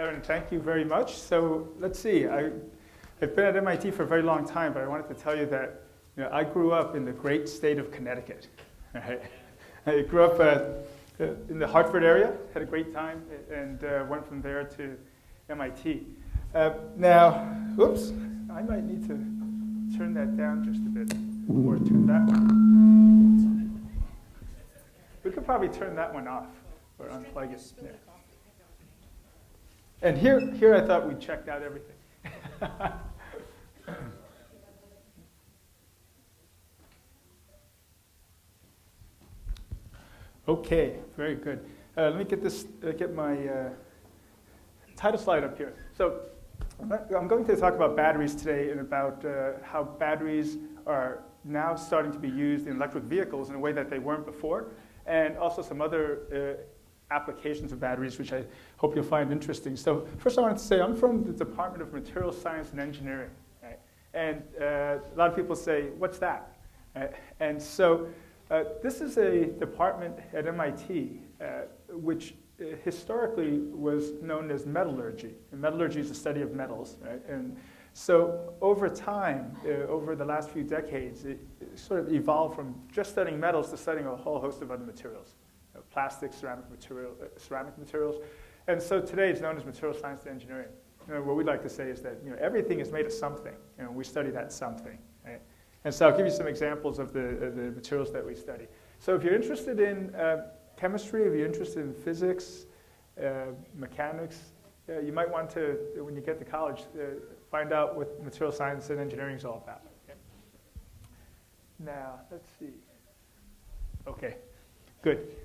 Aaron, thank you very much. So let's see. I've been at MIT for a very long time, but I wanted to tell you that I grew up in the great state of Connecticut. Right? I grew up in the Hartford area, had a great time, and went from there to MIT. Now, oops, I might need to turn that down just a bit, or turn that one. We could probably turn that one off, or unplug it. Yeah. And here I thought we checked out everything. Okay, very good. Let me get my title slide up here. So I'm going to talk about batteries today and about how batteries are now starting to be used in electric vehicles in a way that they weren't before, and also some other applications of batteries, which I hope you'll find interesting. So first I wanted to say I'm from the Department of Materials Science and Engineering. Right? And a lot of people say, what's that? And so this is a department at MIT which historically was known as metallurgy. And metallurgy is the study of metals. Right? And so over time, over the last few decades, it sort of evolved from just studying metals to studying a whole host of other materials. Plastics, ceramic materials. And so today it's known as material science and engineering. What we'd like to say is that everything is made of something, and we study that something. Right? And so I'll give you some examples of the materials that we study. So if you're interested in chemistry, if you're interested in physics, mechanics, you might want to, when you get to college, find out what material science and engineering is all about. Okay? Now, let's see. Okay, good.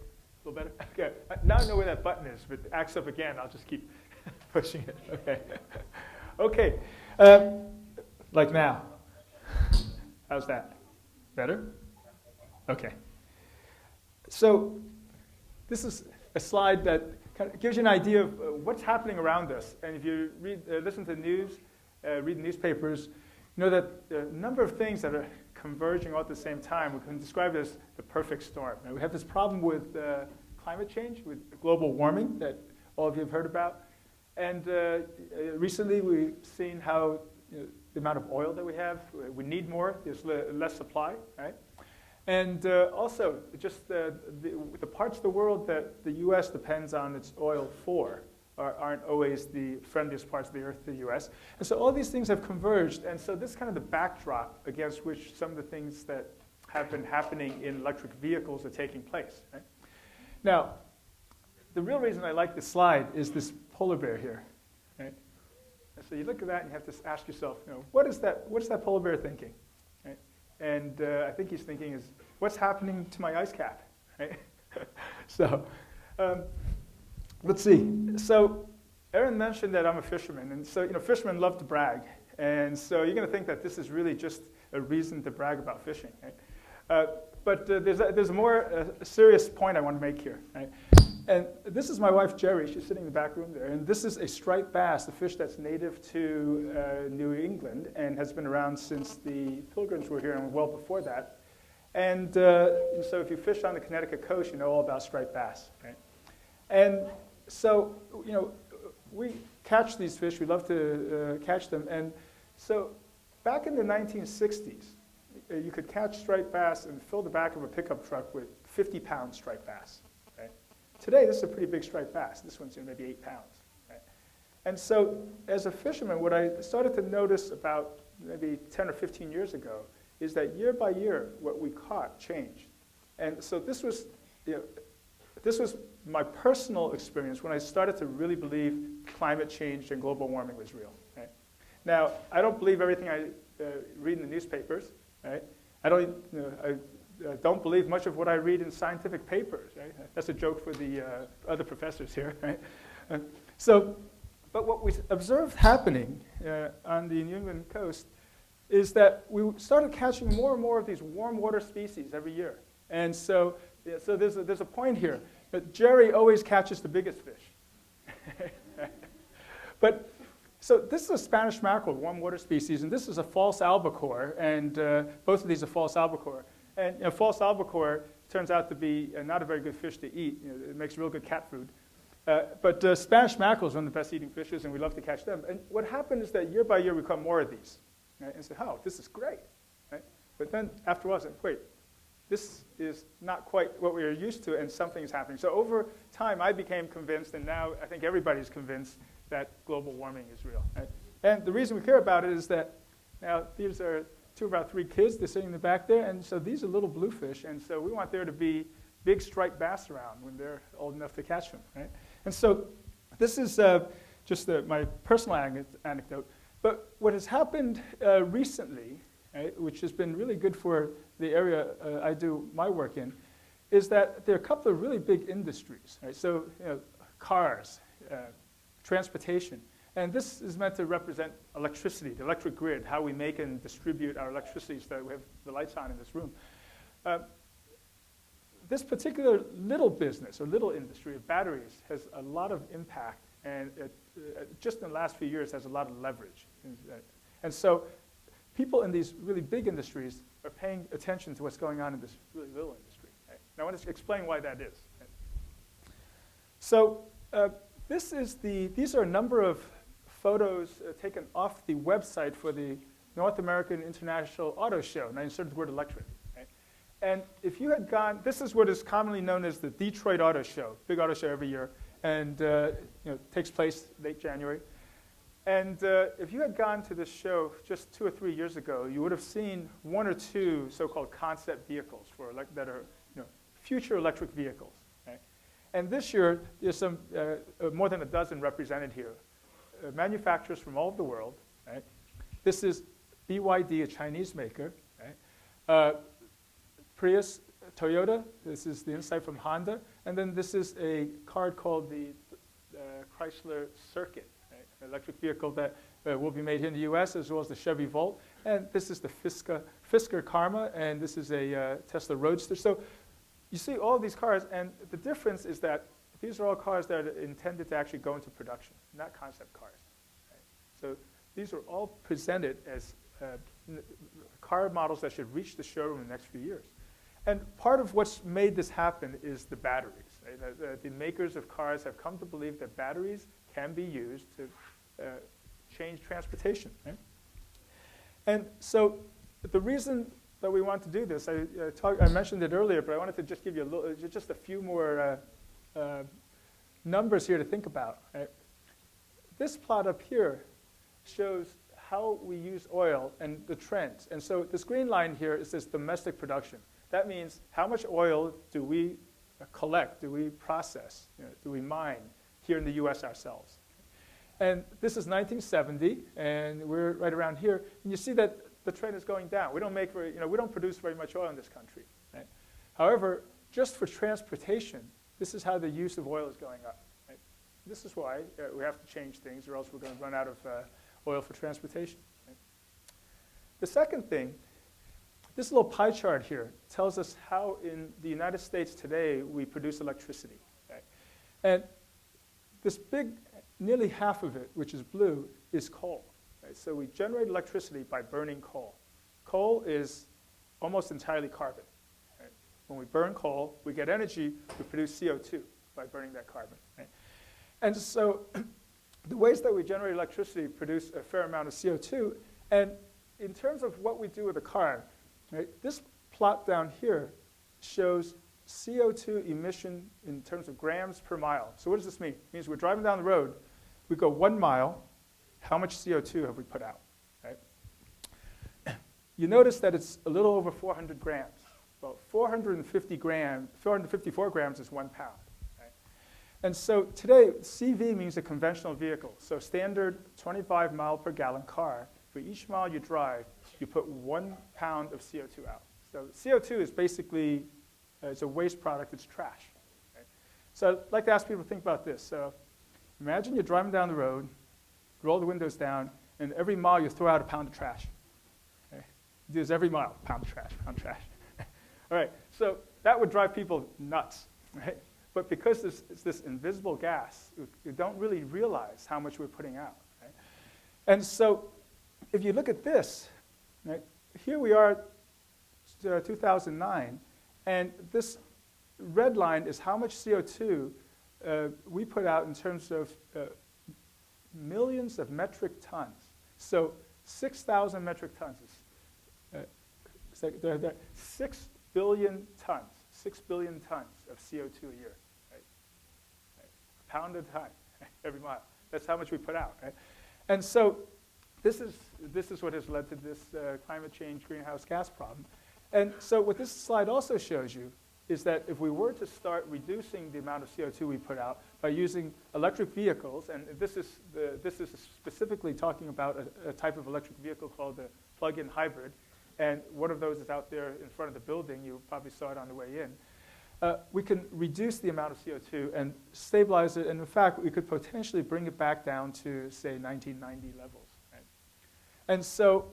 A little better? Okay. Now I know where that button is, but it acts up again. I'll just keep pushing it. Okay. Okay. Like now. How's that? Better? Okay. So this is a slide that kind of gives you an idea of what's happening around us. And if you listen to the news, read the newspapers, you know that a number of things that are converging all at the same time. We can describe it as the perfect storm. And we have this problem with climate change, with global warming that all of you have heard about. And recently we've seen how the amount of oil that we have, we need more, there's less supply, right? And also just the parts of the world that the US depends on its oil for aren't always the friendliest parts of the earth to the US. And so all these things have converged, and so this is kind of the backdrop against which some of the things that have been happening in electric vehicles are taking place. Right? Now, the real reason I like this slide is this polar bear here. Right? And so you look at that and you have to ask yourself, what's that polar bear thinking? Right? And I think he's thinking is, what's happening to my ice cap? Right? So, let's see. So Aaron mentioned that I'm a fisherman, and so fishermen love to brag, and so you're going to think that this is really just a reason to brag about fishing, right? But there's a more serious point I want to make here, right? And this is my wife Jerry. She's sitting in the back room there, and this is a striped bass, a fish that's native to New England and has been around since the Pilgrims were here and well before that. And so if you fish on the Connecticut coast, you know all about striped bass, right? And so, we catch these fish. We love to catch them. And so back in the 1960s, you could catch striped bass and fill the back of a pickup truck with 50-pound striped bass. Right? Today, this is a pretty big striped bass. This one's maybe 8 pounds. Right? And so as a fisherman, what I started to notice about maybe 10 or 15 years ago is that year by year, what we caught changed. And so this was my personal experience when I started to really believe climate change and global warming was real. Right? Now, I don't believe everything I read in the newspapers. Right? I don't believe much of what I read in scientific papers. Right? That's a joke for the other professors here. Right? But what we observed happening on the New England coast is that we started catching more and more of these warm water species every year. And so there's a point here. But Jerry always catches the biggest fish. But so this is a Spanish mackerel, warm water species, and this is a false albacore, and both of these are false albacore. And false albacore turns out to be not a very good fish to eat. It makes real good cat food. But Spanish mackerel is one of the best eating fishes, and we love to catch them. And what happened is that year by year we caught more of these. Right? And said, oh, this is great. Right? But then after a while, I said, wait, this is not quite what we are used to, and something is happening. So over time, I became convinced, and now I think everybody's convinced that global warming is real. Right? And the reason we care about it is that now these are two of our three kids. They're sitting in the back there, and so these are little bluefish, and so we want there to be big striped bass around when they're old enough to catch them. Right? And so this is just my personal anecdote. But what has happened recently, right, which has been really good for the area I do my work in, is that there are a couple of really big industries. Right? So cars, transportation. And this is meant to represent electricity, the electric grid, how we make and distribute our electricity so that we have the lights on in this room. This particular little business or little industry of batteries has a lot of impact, and just in the last few years has a lot of leverage. And so people in these really big industries are paying attention to what's going on in this really little industry. Right? Now I want to explain why that is. Right? So these are a number of photos taken off the website for the North American International Auto Show, and I inserted the word electric. Right? And if you had gone, this is what is commonly known as the Detroit Auto Show, big auto show every year, and takes place late January. And if you had gone to this show just 2 or 3 years ago, you would have seen 1 or 2 so-called concept vehicles that are future electric vehicles. Right? And this year, there's some more than a dozen represented here. Manufacturers from all over the world. Right? This is BYD, a Chinese maker. Right? Prius, Toyota. This is the inside from Honda. And then this is a car called the Chrysler Circuit, right? An electric vehicle that will be made here in the US, as well as the Chevy Volt. And this is the Fisker Karma, and this is a Tesla Roadster. So you see all these cars, and the difference is that these are all cars that are intended to actually go into production, not concept cars. Right? So these are all presented as car models that should reach the showroom in the next few years. And part of what's made this happen is the batteries. Right? The makers of cars have come to believe that batteries can be used to change transportation. Right? And so the reason that we want to do this, I mentioned it earlier, but I wanted to just give you just a few more numbers here to think about. Right? This plot up here shows how we use oil and the trends. And so this green line here is this domestic production. That means how much oil do we collect, do we process, do we mine here in the US ourselves. And this is 1970, and we're right around here. And you see that the trend is going down. We don't make we don't produce very much oil in this country. Right? However, just for transportation, this is how the use of oil is going up. Right? This is why we have to change things, or else we're going to run out of oil for transportation. Right? The second thing, this little pie chart here tells us how in the United States today we produce electricity. Right? And this big, nearly half of it, which is blue, is coal. Right? So we generate electricity by burning coal. Coal is almost entirely carbon. Right? When we burn coal, we get energy, we produce CO2 by burning that carbon. Right? And so the ways that we generate electricity produce a fair amount of CO2. And in terms of what we do with a car, right, this plot down here shows CO2 emission in terms of grams per mile. So what does this mean? It means we're driving down the road, we go 1 mile, how much CO2 have we put out? Right? You notice that it's a little over 400 grams. Well, 454 grams is 1 pound. Right? And so today, CV means a conventional vehicle. So standard 25 mile per gallon car. For each mile you drive, you put 1 pound of CO2 out. So CO2 is basically it's a waste product. It's trash. Right? So I'd like to ask people to think about this. So imagine you're driving down the road, roll the windows down, and every mile you throw out a pound of trash. Okay? You do this every mile, pound of trash, pound of trash. All right, so that would drive people nuts. Right? But because it's this invisible gas, you don't really realize how much we're putting out. Right? And so if you look at this, right, here we are, 2009, and this red line is how much CO2 we put out in terms of millions of metric tons. So 6,000 metric tons is they're 6 billion tons, 6 billion tons of CO2 a year, right? A pound at a time, every mile. That's how much we put out, right? And so this is what has led to this climate change greenhouse gas problem. And so what this slide also shows you is that if we were to start reducing the amount of CO2 we put out by using electric vehicles, and this is specifically talking about a type of electric vehicle called the plug-in hybrid, and one of those is out there in front of the building. You probably saw it on the way in. We can reduce the amount of CO2 and stabilize it, and in fact, we could potentially bring it back down to, say, 1990 levels. Right? And so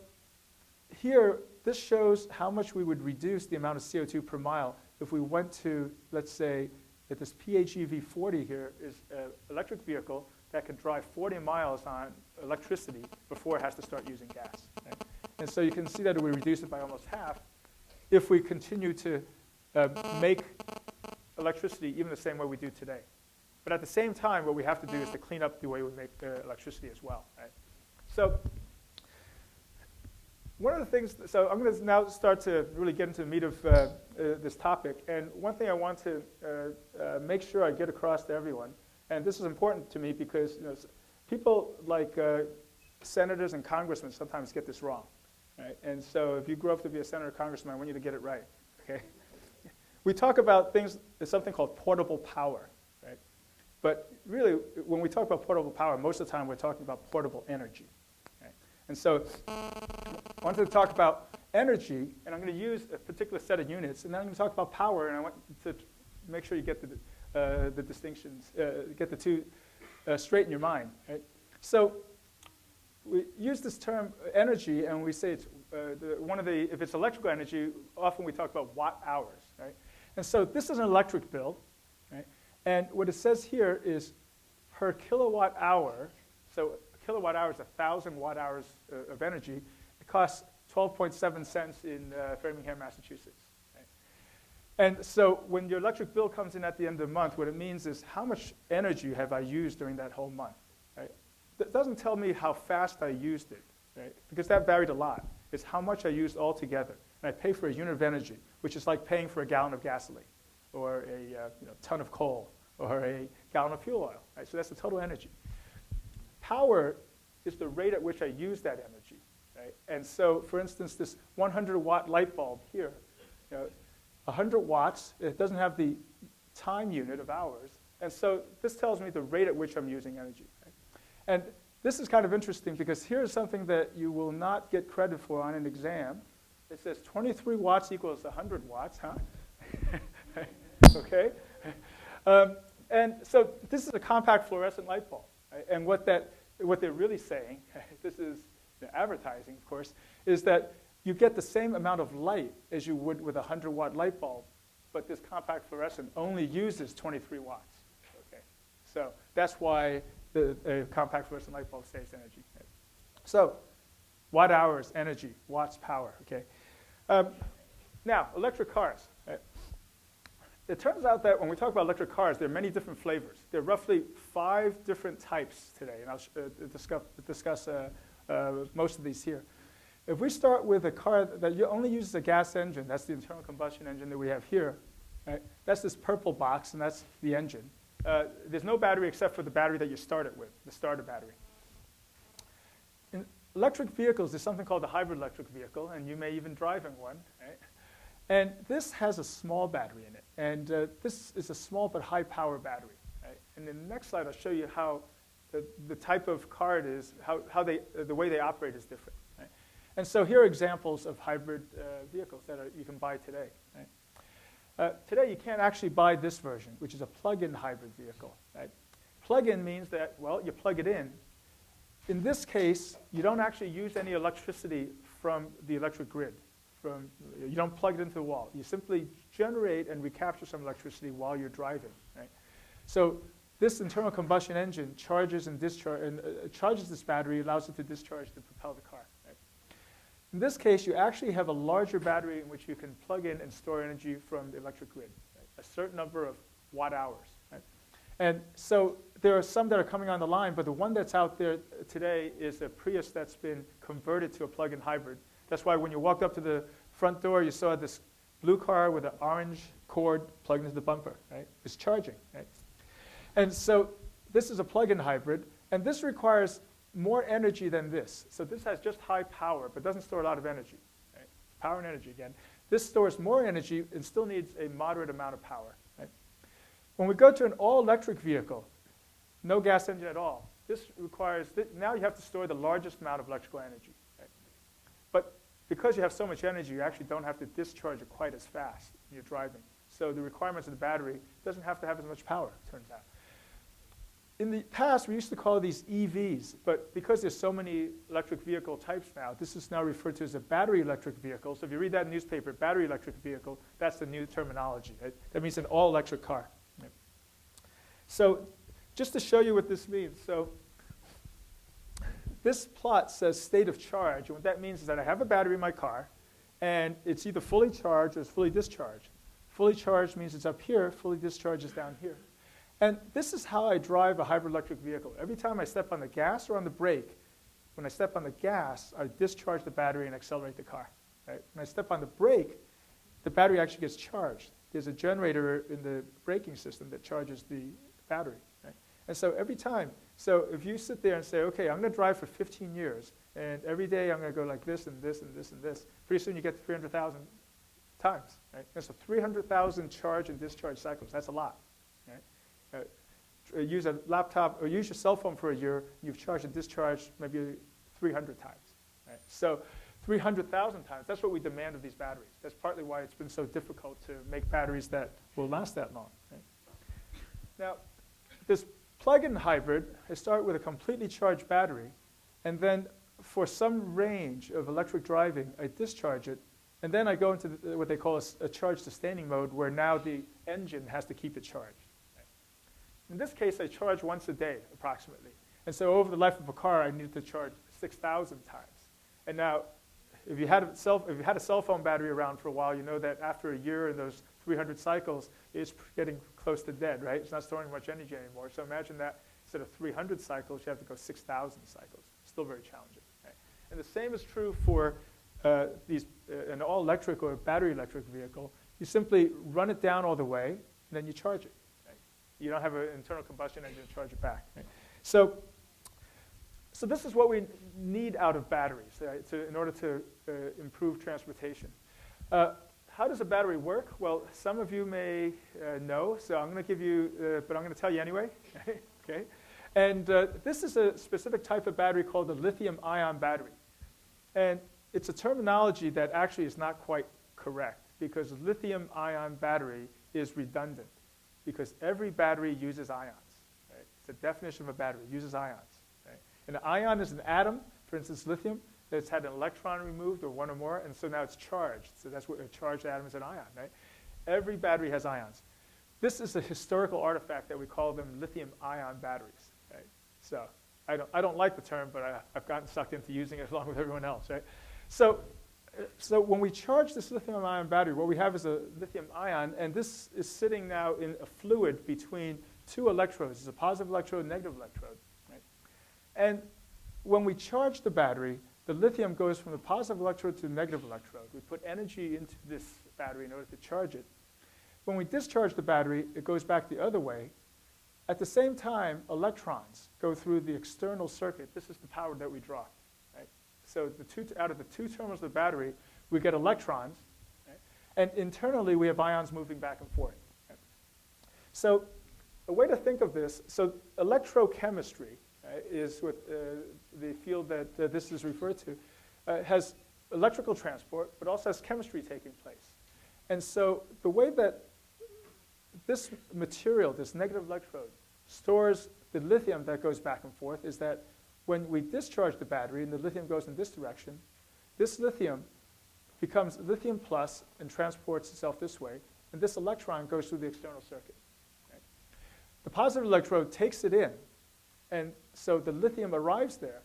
here, this shows how much we would reduce the amount of CO2 per mile if we went to, let's say, that this PHEV-40 here is an electric vehicle that can drive 40 miles on electricity before it has to start using gas. Right? And so you can see that we reduce it by almost half if we continue to make electricity even the same way we do today. But at the same time, what we have to do is to clean up the way we make electricity as well. Right? So one of the things, so I'm going to now start to really get into the meat of this topic. And one thing I want to make sure I get across to everyone, and this is important to me because people like senators and congressmen sometimes get this wrong. Right? And so if you grow up to be a senator or congressman, I want you to get it right. Okay? We talk about things, there's something called portable power. Right? But really, when we talk about portable power, most of the time we're talking about portable energy. Right? And so I wanted to talk about energy, and I'm going to use a particular set of units, and then I'm going to talk about power, and I want to make sure you get the distinctions, get the two straight in your mind. Right? So we use this term energy, and we say it's if it's electrical energy, often we talk about watt hours, right? And so this is an electric bill, right? And what it says here is per kilowatt hour, so a kilowatt hour is 1,000 watt hours of energy. It costs 12.7 cents in Framingham, Massachusetts. Right? And so when your electric bill comes in at the end of the month, what it means is how much energy have I used during that whole month? Right? It doesn't tell me how fast I used it, right? Because that varied a lot. It's how much I used altogether. And I pay for a unit of energy, which is like paying for a gallon of gasoline or a ton of coal or a gallon of fuel oil. Right? So that's the total energy. Power is the rate at which I use that energy. Right? And so, for instance, this 100-watt light bulb here, 100 watts, it doesn't have the time unit of hours. And so this tells me the rate at which I'm using energy. Right? And this is kind of interesting because here's something that you will not get credit for on an exam. It says 23 watts equals 100 watts, huh? Okay. And so this is a compact fluorescent light bulb. Right? And what they're really saying, this is advertising, of course, is that you get the same amount of light as you would with a 100-watt light bulb, but this compact fluorescent only uses 23 watts. Okay. So that's why the compact fluorescent light bulb saves energy. Right? So watt hours, energy, watts, power. Okay. Now, electric cars. Right? It turns out that when we talk about electric cars, there are many different flavors. There are roughly 5 different types today, and I'll discuss most of these here. If we start with a car that only uses a gas engine, that's the internal combustion engine that we have here. Right? That's this purple box, and that's the engine. There's no battery except for the battery that you start it with, the starter battery. In electric vehicles, there's something called a hybrid electric vehicle, and you may even drive in one. Right? And this has a small battery in it, and this is a small but high-power battery. Right? And in the next slide, I'll show you how the type of car it is, the way they operate is different. Right? And so here are examples of hybrid vehicles that you can buy today. Right? Today, you can't actually buy this version, which is a plug-in hybrid vehicle. Right? Plug-in means that, well, you plug it in. In this case, you don't actually use any electricity from the electric grid. You don't plug it into the wall. You simply generate and recapture some electricity while you're driving. Right? So this internal combustion engine charges and charges this battery, allows it to discharge to propel the car. Right? In this case, you actually have a larger battery in which you can plug in and store energy from the electric grid, right? A certain number of watt hours. Right? And so there are some that are coming on the line, but the one that's out there today is a Prius that's been converted to a plug-in hybrid. That's why when you walked up to the front door, you saw this blue car with an orange cord plugged into the bumper, right? It's charging, right? And so this is a plug-in hybrid, and this requires more energy than this. So this has just high power, but doesn't store a lot of energy, right? Power and energy again. This stores more energy and still needs a moderate amount of power, right? When we go to an all-electric vehicle, no gas engine at all, this requires, now you have to store the largest amount of electrical energy, right? But because you have so much energy, you actually don't have to discharge it quite as fast when you're driving. So the requirements of the battery doesn't have to have as much power, it turns out. In the past, we used to call these EVs, but because there's so many electric vehicle types now, this is now referred to as a battery electric vehicle. So if you read that in the newspaper, battery electric vehicle, that's the new terminology, right? That means an all-electric car. Right? So just to show you what this means, so this plot says state of charge, and what that means is that I have a battery in my car, and it's either fully charged or it's fully discharged. Fully charged means it's up here, fully discharged is down here. And this is how I drive a hybrid electric vehicle. Every time I step on the gas or on the brake, when I step on the gas, I discharge the battery and accelerate the car. Right? When I step on the brake, the battery actually gets charged. There's a generator in the braking system that charges the battery. Right? And so every time, so if you sit there and say, okay, I'm going to drive for 15 years, and every day I'm going to go like this and this and this and this, pretty soon you get 300,000 times. Right? And so 300,000 charge and discharge cycles, that's a lot. Right? Use a laptop or use your cell phone for a year, you've charged and discharged maybe 300 times. Right? So 300,000 times, that's what we demand of these batteries. That's partly why it's been so difficult to make batteries that will last that long. Right? Now, this plug-in hybrid, I start with a completely charged battery, and then for some range of electric driving, I discharge it, and then I go into what they call a charge-sustaining mode, where now the engine has to keep it charged. In this case, I charge once a day, approximately. And so over the life of a car, I need to charge 6,000 times. And now, if you had a cell phone battery around for a while, you know that after a year and those 300 cycles, it's getting close to dead, right? It's not storing much energy anymore. So imagine that instead of 300 cycles, you have to go 6,000 cycles. Still very challenging. Right? And the same is true for an all-electric or battery electric vehicle. You simply run it down all the way, and then you charge it. You don't have an internal combustion engine to charge it back. Right? So this is what we need out of batteries in order to improve transportation. How does a battery work? Well, some of you may know, so I'm going to give you, but I'm going to tell you anyway. Okay? And this is a specific type of battery called the lithium-ion battery. And it's a terminology that actually is not quite correct, because a lithium-ion battery is redundant, because every battery uses ions. Right? It's the definition of a battery, it uses ions. Right? And an ion is an atom, for instance, lithium, that's had an electron removed, or one or more, and so now it's charged. So that's what a charged atom is, an ion. Right? Every battery has ions. This is a historical artifact that we call them lithium-ion batteries. Right? So I don't like the term, but I've gotten sucked into using it along with everyone else. Right? So when we charge this lithium-ion battery, what we have is a lithium ion, and this is sitting now in a fluid between two electrodes. It's a positive electrode and negative electrode. Right? And when we charge the battery, the lithium goes from the positive electrode to the negative electrode. We put energy into this battery in order to charge it. When we discharge the battery, it goes back the other way. At the same time, electrons go through the external circuit. This is the power that we draw. So out of the two terminals of the battery, we get electrons. Right? And internally, we have ions moving back and forth. Right? So a way to think of this, so electrochemistry is what the field that this is referred to, has electrical transport, but also has chemistry taking place. And so the way that this material, this negative electrode, stores the lithium that goes back and forth is that when we discharge the battery and the lithium goes in this direction, this lithium becomes lithium plus and transports itself this way, and this electron goes through the external circuit. Right? The positive electrode takes it in, and so the lithium arrives there.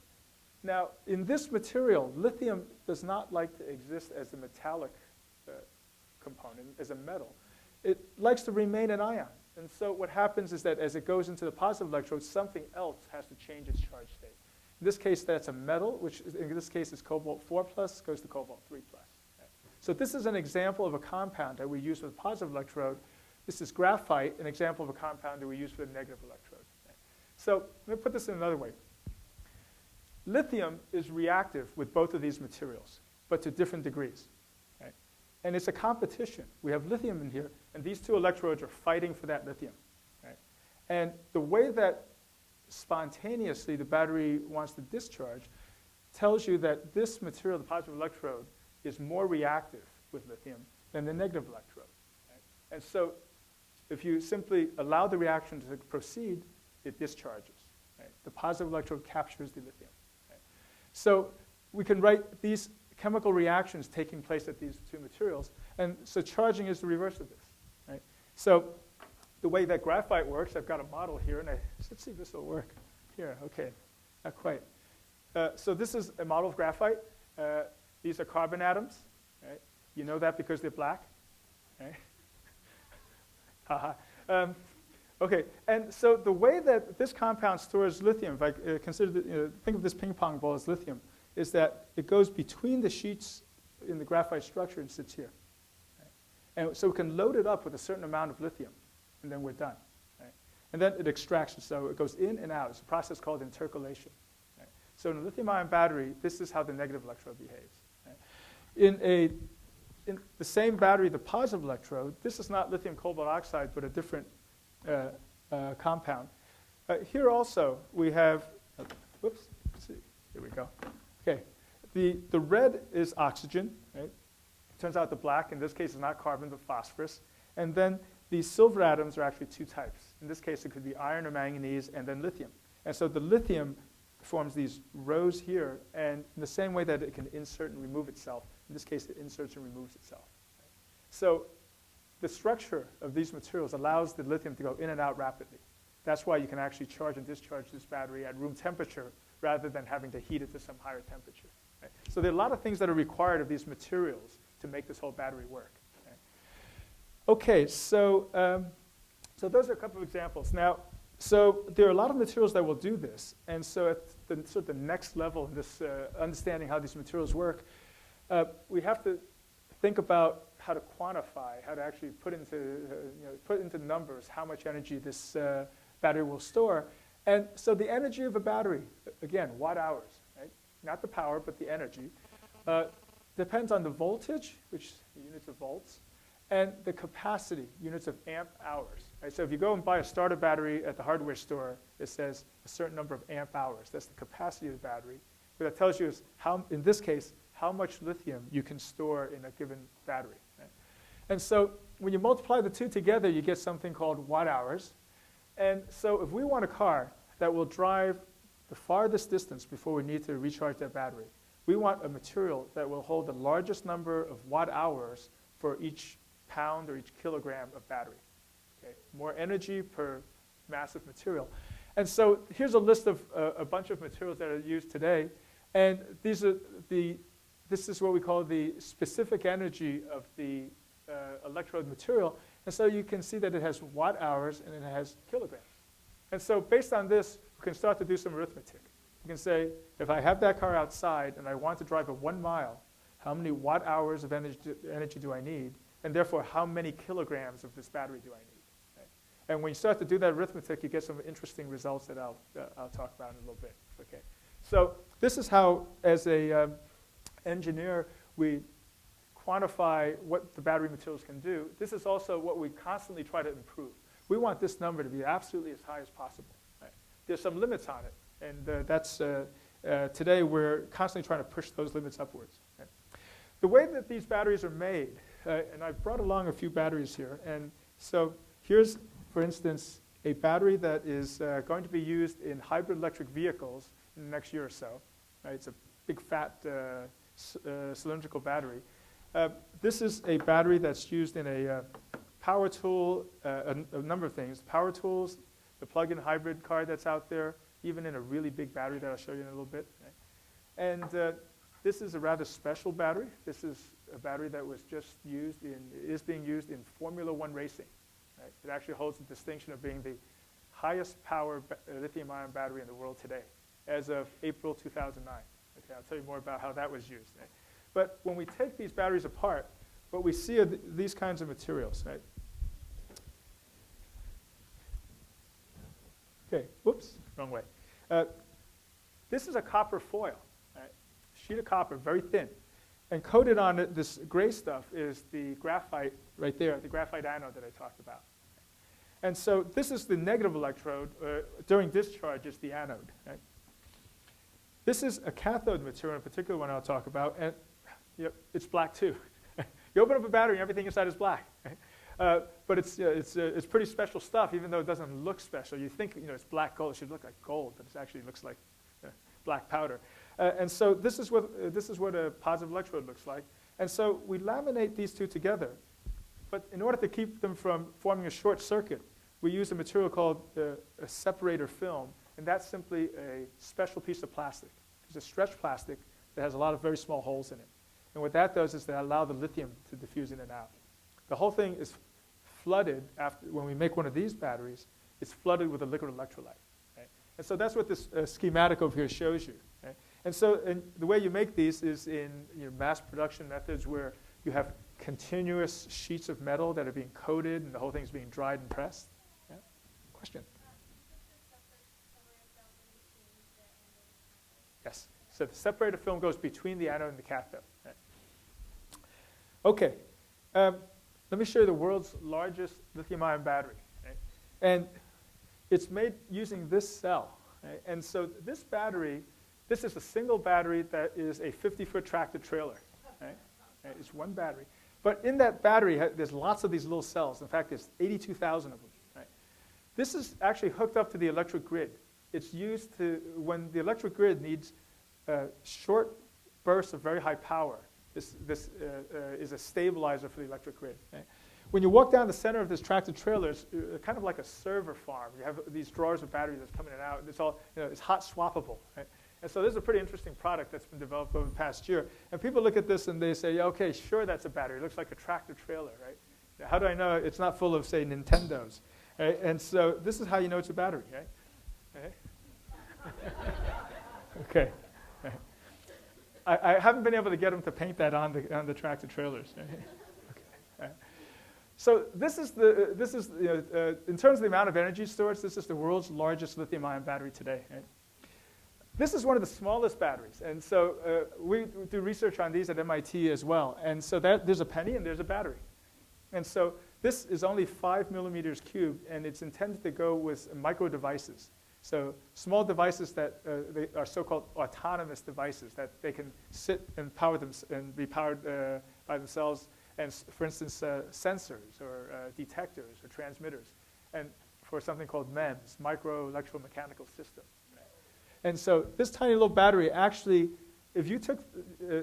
Now, in this material, lithium does not like to exist as a metallic component, as a metal. it likes to remain an ion. And so what happens is that as it goes into the positive electrode, something else has to change its charge state. In this case, that's a metal, which in this case is cobalt 4 plus, goes to cobalt 3 plus. Right? So this is an example of a compound that we use for the positive electrode. This is graphite, an example of a compound that we use for the negative electrode. Right? So let me put this in another way. Lithium is reactive with both of these materials, but to different degrees. Right? And it's a competition. We have lithium in here, and these two electrodes are fighting for that lithium. Right? And the way that spontaneously the battery wants to discharge tells you that this material, the positive electrode, is more reactive with lithium than the negative electrode. Right? And so if you simply allow the reaction to proceed, it discharges. Right? The positive electrode captures the lithium. Right? So we can write these chemical reactions taking place at these two materials. And so charging is the reverse of this. Right? So the way that graphite works, I've got a model here, and let's see if this will work. Here, OK, not quite. So this is a model of graphite. These are carbon atoms. Right? You know that because they're black. Right? OK, and so the way that this compound stores lithium, if I think of this ping pong ball as lithium, is that it goes between the sheets in the graphite structure and sits here. Right? And so we can load it up with a certain amount of lithium, and then we're done. Right? And then it extracts it, so it goes in and out. It's a process called intercalation. Right? So in a lithium-ion battery, this is how the negative electrode behaves. Right? In the same battery, the positive electrode, this is not lithium cobalt oxide, but a different compound. Here also, we have, whoops, let's see, here we go. Okay, the red is oxygen, right? It turns out the black, in this case, is not carbon, but phosphorus. And then these silver atoms are actually two types. In this case, it could be iron or manganese, and then lithium. And so the lithium forms these rows here, and in the same way that it can insert and remove itself, in this case, it inserts and removes itself. So the structure of these materials allows the lithium to go in and out rapidly. That's why you can actually charge and discharge this battery at room temperature rather than having to heat it to some higher temperature. Right? So there are a lot of things that are required of these materials to make this whole battery work. Right? OK, so those are a couple of examples. Now, so there are a lot of materials that will do this. And so at the, sort of the next level in this understanding how these materials work, we have to think about how to quantify, how to actually put into numbers how much energy this battery will store. And so the energy of a battery, again, watt hours, right? Not the power, but the energy, depends on the voltage, which is units of volts, and the capacity, units of amp hours. Right? So if you go and buy a starter battery at the hardware store, it says a certain number of amp hours. That's the capacity of the battery. What that tells you is, how, in this case, how much lithium you can store in a given battery. Right? And so when you multiply the two together, you get something called watt hours. And so if we want a car that will drive the farthest distance before we need to recharge that battery, we want a material that will hold the largest number of watt hours for each pound or each kilogram of battery. Okay? More energy per massive material. And so here's a list of a bunch of materials that are used today. And these are this is what we call the specific energy of the electrode material. And so you can see that it has watt hours and it has kilograms. And so based on this, we can start to do some arithmetic. You can say, if I have that car outside and I want to drive it 1 mile, how many watt hours of energy do I need? And therefore, how many kilograms of this battery do I need? Right? And when you start to do that arithmetic, you get some interesting results that I'll talk about in a little bit. Okay. So this is how, as a engineer, we quantify what the battery materials can do. This is also what we constantly try to improve. We want this number to be absolutely as high as possible. Right? There's some limits on it, and that's today we're constantly trying to push those limits upwards. Right? The way that these batteries are made, and I've brought along a few batteries here, and so here's, for instance, a battery that is going to be used in hybrid electric vehicles in the next year or so. Right? It's a big, fat cylindrical battery. This is a battery that's used in a power tool, a number of things. Power tools, the plug-in hybrid car that's out there, even in a really big battery that I'll show you in a little bit. Right? And this is a rather special battery. This is a battery that was just used is being used in Formula One racing. Right? It actually holds the distinction of being the highest power lithium-ion battery in the world today, as of April 2009. Okay, I'll tell you more about how that was used. Right? But when we take these batteries apart, what we see are these kinds of materials. Right? Okay, whoops, wrong way. This is a copper foil, right? Sheet of copper, very thin. And coated on it, this gray stuff is the graphite right there, the graphite anode that I talked about. And so this is the negative electrode. During discharge, it's the anode. Right? This is a cathode material, in particular one I'll talk about, and it's black too. You open up a battery, and everything inside is black. Right? But it's pretty special stuff, even though it doesn't look special. You think it's black gold; it should look like gold, but it actually looks like black powder. And so this is what a positive electrode looks like. And so we laminate these two together. But in order to keep them from forming a short circuit, we use a material called a separator film, and that's simply a special piece of plastic. It's a stretched plastic that has a lot of very small holes in it. And what that does is that allow the lithium to diffuse in and out. The whole thing is flooded when we make one of these batteries. It's flooded with a liquid electrolyte. Right? And so that's what this schematic over here shows you. Right? And so the way you make these is in mass production methods where you have continuous sheets of metal that are being coated and the whole thing is being dried and pressed. Yeah? Question? Yes. So the separator film goes between the anode and the cathode. Right? Okay. Let me show you the world's largest lithium-ion battery. Right? And it's made using this cell. Right? And so this battery, this is a single battery that is a 50-foot tractor trailer. Right? Right? It's one battery. But in that battery, there's lots of these little cells. In fact, there's 82,000 of them. Right? This is actually hooked up to the electric grid. It's used when the electric grid needs short bursts of very high power. This is a stabilizer for the electric grid. Right? When you walk down the center of this tractor trailer, it's kind of like a server farm. You have these drawers of batteries that's coming in and out. It's all it's hot swappable. Right? And so this is a pretty interesting product that's been developed over the past year. And people look at this and they say, yeah, okay, sure, that's a battery. It looks like a tractor trailer, right? How do I know it's not full of, say, Nintendos? Right? And so this is how you know it's a battery, right? Okay. I haven't been able to get them to paint that on the tractor trailers. Okay. So this is in terms of the amount of energy storage, this is the world's largest lithium-ion battery today. Right? This is one of the smallest batteries, and so we do research on these at MIT as well. And so there's a penny and there's a battery, and so this is only 5 millimeters cubed, and it's intended to go with micro devices. So small devices that they are so-called autonomous devices that they can sit and power them and be powered by themselves. And for instance, sensors or detectors or transmitters, and for something called MEMS, micro electromechanical system. Right? And so this tiny little battery actually, if you took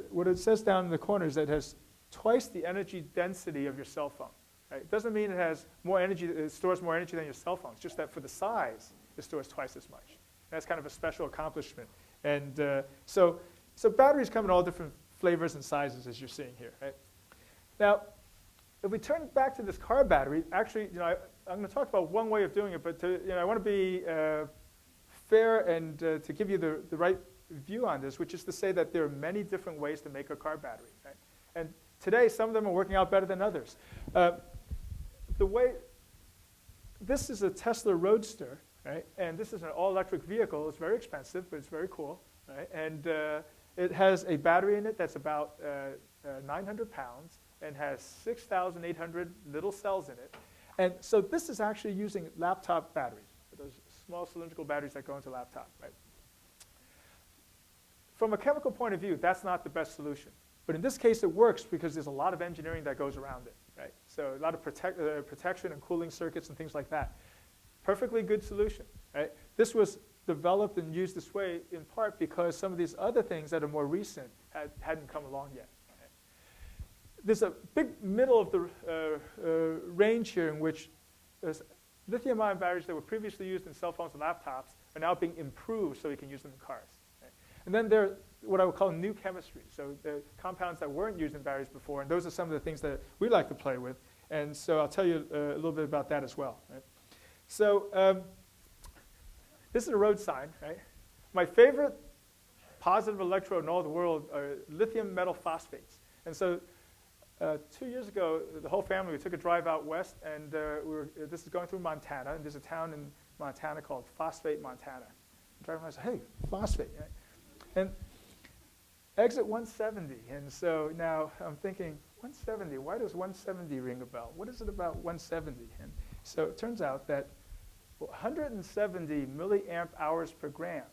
what it says down in the corner is that it has twice the energy density of your cell phone. Right? It doesn't mean it has more energy, it stores more energy than your cell phone. It's just that for the size, it stores twice as much. And that's kind of a special accomplishment. And so batteries come in all different flavors and sizes, as you're seeing here. Right? Now, if we turn back to this car battery, actually, I'm going to talk about one way of doing it, but I want to be fair and to give you the right view on this, which is to say that there are many different ways to make a car battery. Right? And today, some of them are working out better than others. This is a Tesla Roadster, right? And this is an all-electric vehicle. It's very expensive, but it's very cool. Right? And it has a battery in it that's about 900 pounds and has 6,800 little cells in it. And so this is actually using laptop batteries, those small cylindrical batteries that go into laptop. Right? From a chemical point of view, that's not the best solution. But in this case, it works because there's a lot of engineering that goes around it. Right? So a lot of protection and cooling circuits and things like that. Perfectly good solution. Right? This was developed and used this way in part because some of these other things that are more recent hadn't come along yet. Right? There's a big middle of the range here in which lithium-ion batteries that were previously used in cell phones and laptops are now being improved so you can use them in cars. Right? And then there are what I would call new chemistry. So the compounds that weren't used in batteries before, and those are some of the things that we like to play with. And so I'll tell you a little bit about that as well. Right? So this is a road sign. Right? My favorite positive electrode in all the world are lithium metal phosphates. And so 2 years ago, the whole family, we took a drive out west, and this is going through Montana, and there's a town in Montana called Phosphate, Montana. I'm driving around, I said, hey, phosphate. Right? And exit 170. And so now I'm thinking, 170, why does 170 ring a bell? What is it about 170? And so it turns out that 170 milliamp hours per gram,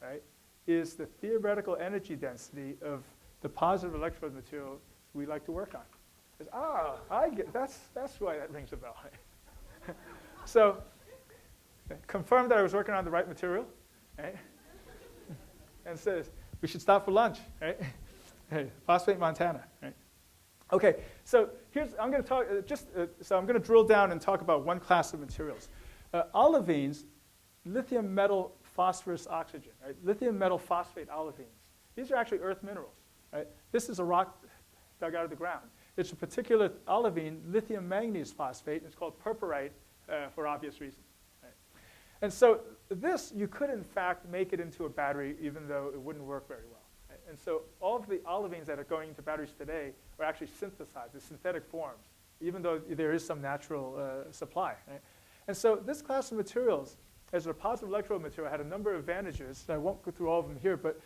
right, is the theoretical energy density of the positive electrode material we like to work on. It's, I get, that's why that rings a bell. So confirmed that I was working on the right material, right? And says, we should stop for lunch, right? Hey, Phosphate, Montana, right? Okay, so I'm going to talk, so I'm going to drill down and talk about one class of materials. Olivines, lithium metal phosphorus oxygen, right? Lithium metal phosphate olivines. These are actually earth minerals, right? This is a rock dug out of the ground. It's a particular olivine, lithium manganese phosphate. It's called purpurite for obvious reasons. Right? And so this, you could in fact make it into a battery even though it wouldn't work very well. Right? And so all of the olivines that are going into batteries today are actually synthesized in synthetic forms, even though there is some natural supply. Right? And so this class of materials, as a positive electrode material, had a number of advantages. I won't go through all of them here, but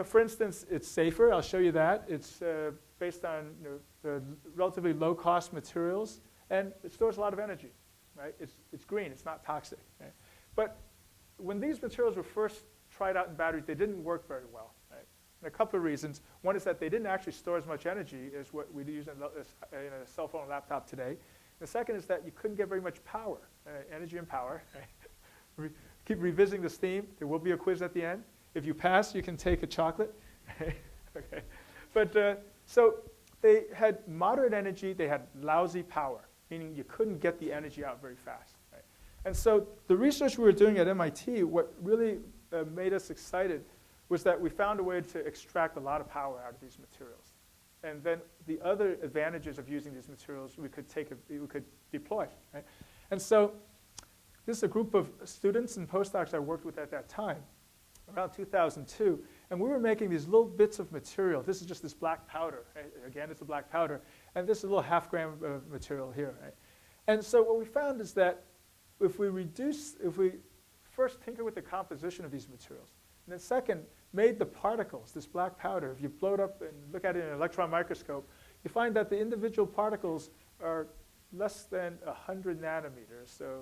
for instance, it's safer. I'll show you that. It's based on relatively low-cost materials, and it stores a lot of energy. Right? It's green. It's not toxic. Right? But when these materials were first tried out in batteries, they didn't work very well. Right? And a couple of reasons. One is that they didn't actually store as much energy as what we use in a cell phone or laptop today. The second is that you couldn't get very much power, energy and power. Right? Keep revisiting this theme. There will be a quiz at the end. If you pass, you can take a chocolate. Okay. But so they had moderate energy. They had lousy power, meaning you couldn't get the energy out very fast. Right? And so the research we were doing at MIT, what really made us excited was that we found a way to extract a lot of power out of these materials. And then the other advantages of using these materials we could deploy. Right? And so this is a group of students and postdocs I worked with at that time, around 2002, and we were making these little bits of material. This is just this black powder. Right? Again, it's a black powder. And this is a little half-gram of material here. Right? And so what we found is that if we first tinker with the composition of these materials, and then second, made the particles, this black powder, if you blow it up and look at it in an electron microscope, you find that the individual particles are less than 100 nanometers. So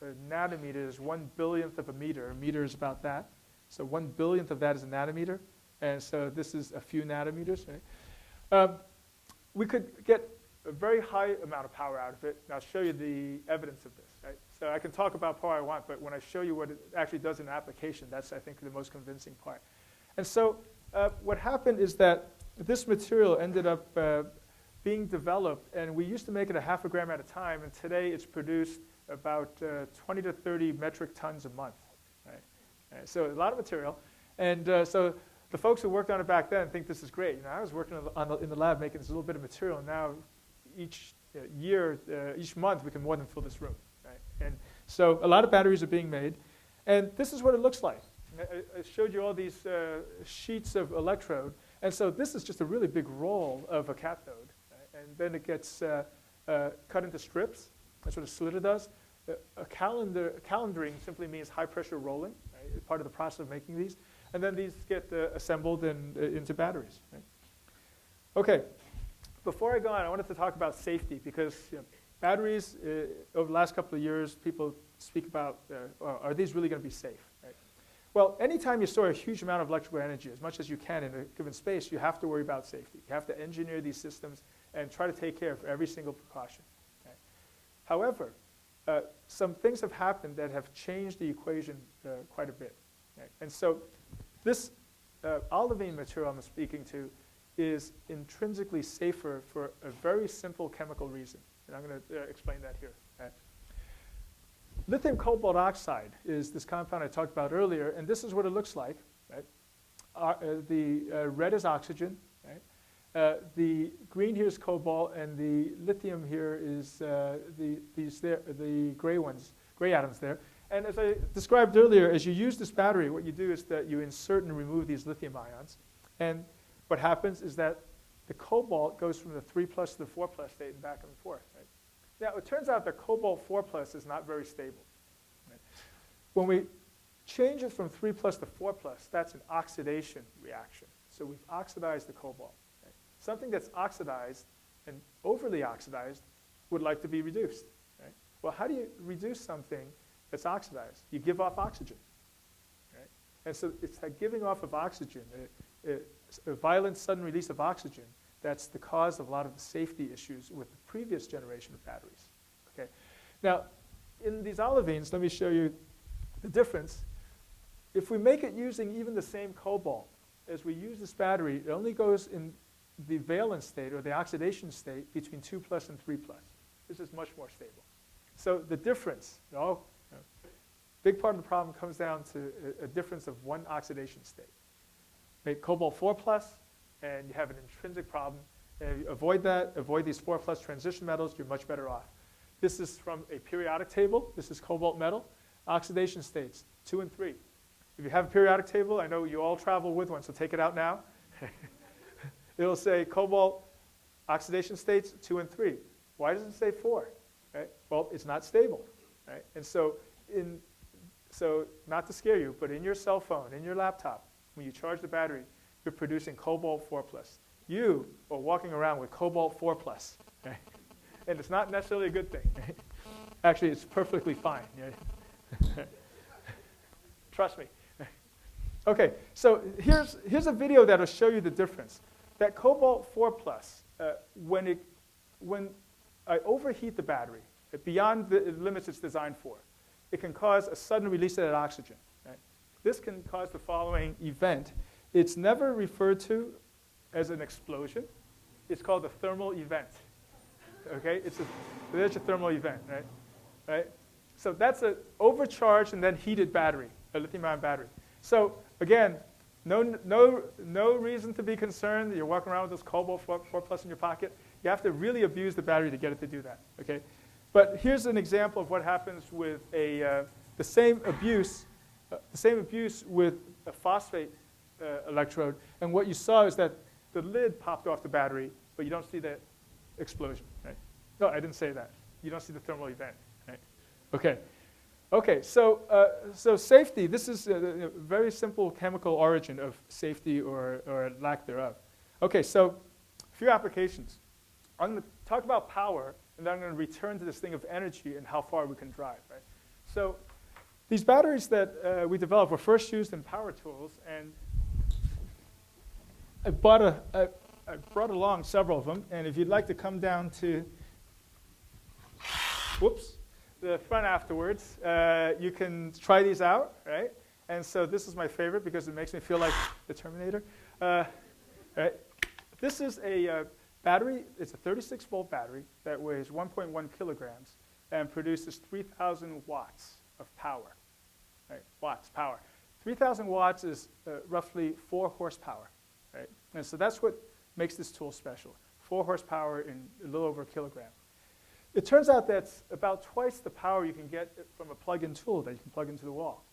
a nanometer is 1/billionth of a meter. A meter is about that. So 1/billionth of that is a nanometer. And so this is a few nanometers. Right? We could get a very high amount of power out of it. And I'll show you the evidence of this. Right? So I can talk about power I want, but when I show you what it actually does in application, that's, I think, the most convincing part. And so what happened is that this material ended up being developed, and we used to make it 0.5 gram at a time, and today it's produced about 20 to 30 metric tons a month. Right? So a lot of material. And so the folks who worked on it back then think this is great. I was working in the lab making this little bit of material, and now each each month we can more than fill this room. Right? And so a lot of batteries are being made, and this is what it looks like. I showed you all these sheets of electrode, and so this is just a really big roll of a cathode, right? And then it gets cut into strips. That's what a slitter does. Calendaring simply means high pressure rolling, right? Part of the process of making these, and then these get assembled into batteries. Right? Okay, before I go on, I wanted to talk about safety because batteries over the last couple of years, people speak about are these really going to be safe? Right? Well, anytime you store a huge amount of electrical energy, as much as you can in a given space, you have to worry about safety. You have to engineer these systems and try to take care of every single precaution. Okay? However, some things have happened that have changed the equation quite a bit. Okay? And so this olivine material I'm speaking to is intrinsically safer for a very simple chemical reason. And I'm going to explain that here. Okay? Lithium cobalt oxide is this compound I talked about earlier, and this is what it looks like. Right? red is oxygen, right? The green here is cobalt, and the lithium here is the gray ones, gray atoms there. And as I described earlier, as you use this battery, what you do is that you insert and remove these lithium ions. And what happens is that the cobalt goes from the 3+ to the 4+ state and back and forth. Right? Now, it turns out that cobalt 4+ is not very stable. Right? When we change it from 3+ to 4+, that's an oxidation reaction. So we've oxidized the cobalt. Right? Something that's oxidized and overly oxidized would like to be reduced. Right? Well, how do you reduce something that's oxidized? You give off oxygen. Right? And so it's that giving off of oxygen, a violent sudden release of oxygen, that's the cause of a lot of the safety issues with the previous generation of batteries. Okay. Now, in these olivines, let me show you the difference. If we make it using even the same cobalt, as we use this battery, it only goes in the valence state or the oxidation state between 2+ and 3+. This is much more stable. So the difference, big part of the problem comes down to a difference of one oxidation state. Make cobalt 4+, and you have an intrinsic problem. And if you avoid that, avoid these 4+ transition metals, you're much better off. This is from a periodic table. This is cobalt metal. Oxidation states, 2 and 3. If you have a periodic table, I know you all travel with one, so take it out now. It'll say cobalt oxidation states 2 and 3. Why does it say 4? Right? Well, it's not stable. Right? And so, not to scare you, but in your cell phone, in your laptop, when you charge the battery, you're producing cobalt 4+. You are walking around with cobalt 4+. Right? And it's not necessarily a good thing. Right? Actually, it's perfectly fine. Right? Trust me. Okay, so here's a video that will show you the difference. That cobalt 4+, when I overheat the battery beyond the limits it's designed for, it can cause a sudden release of that oxygen. Right? This can cause the following event. It's never referred to as an explosion. It's called a thermal event. Okay, there's a thermal event, right? Right. So that's an overcharged and then heated battery, a lithium-ion battery. So again, no reason to be concerned. You're walking around with this cobalt 4+ in your pocket. You have to really abuse the battery to get it to do that. Okay, but here's an example of what happens with the same abuse with a phosphate electrode. And what you saw is that the lid popped off the battery, but you don't see the explosion. Right? No, I didn't say that. You don't see the thermal event. Right? Okay. Okay, so safety, this is a very simple chemical origin of safety or lack thereof. Okay, so a few applications. I'm going to talk about power, and then I'm going to return to this thing of energy and how far we can drive. Right? So these batteries that we developed were first used in power tools, and I brought along several of them, and if you'd like to come down to, the front afterwards, you can try these out, right? And so this is my favorite because it makes me feel like the Terminator. Right? This is a battery. It's a 36-volt battery that weighs 1.1 kilograms and produces 3,000 watts of power. Right? Watts, power. 3,000 watts is roughly 4 horsepower. Right? And so that's what makes this tool special. 4 horsepower in a little over a kilogram. It turns out that's about twice the power you can get from a plug-in tool that you can plug into the wall.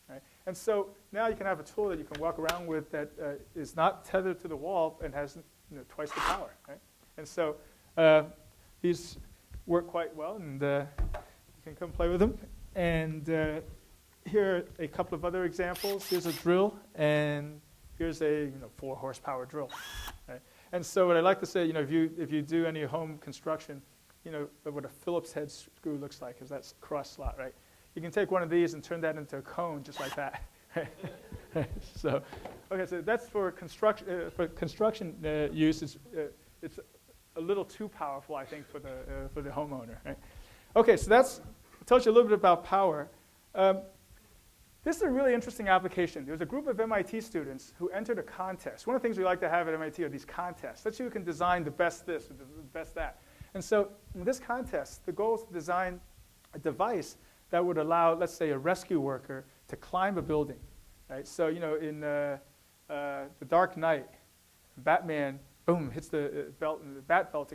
Right? And so now you can have a tool that you can walk around with that is not tethered to the wall and has twice the power. Right? And so these work quite well, and you can come play with them. And here are a couple of other examples. Here's a drill, and here's a 4 horsepower drill. Right? And so what I like to say, if you do any home construction, what a Phillips head screw looks like is that cross slot, right? You can take one of these and turn that into a cone just like that. So, okay, so that's for construction. For construction use, it's a little too powerful, I think, for the homeowner. Right? Okay, so that tells you a little bit about power. This is a really interesting application. There was a group of MIT students who entered a contest. One of the things we like to have at MIT are these contests. Let's see who can design the best this or the best that. And so in this contest, the goal is to design a device that would allow, let's say, a rescue worker to climb a building. Right? So in The Dark Knight, Batman, boom, hits the belt, and the bat belt,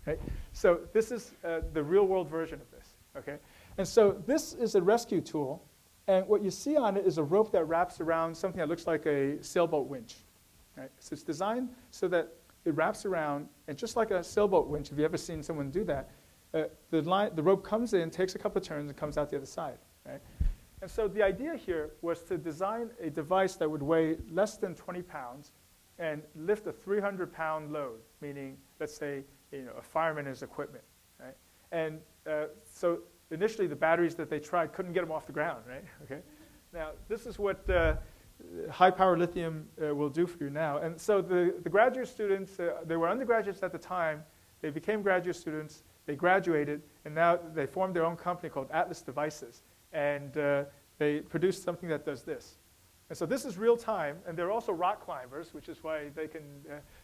right? So this is the real-world version of this, okay? And so this is a rescue tool, and what you see on it is a rope that wraps around something that looks like a sailboat winch, right? So it's designed so that it wraps around, and just like a sailboat winch, if you've ever seen someone do that, the rope comes in, takes a couple of turns, and comes out the other side, right? And so the idea here was to design a device that would weigh less than 20 pounds and lift a 300-pound load, meaning, let's say, a fireman and his equipment, right? And so initially, the batteries that they tried couldn't get them off the ground, right? Okay. Now, this is what high-power lithium will do for you now. And so the graduate students, they were undergraduates at the time. They became graduate students. They graduated, and now they formed their own company called Atlas Devices. And they produced something that does this. And so this is real time, and they're also rock climbers, which is why they can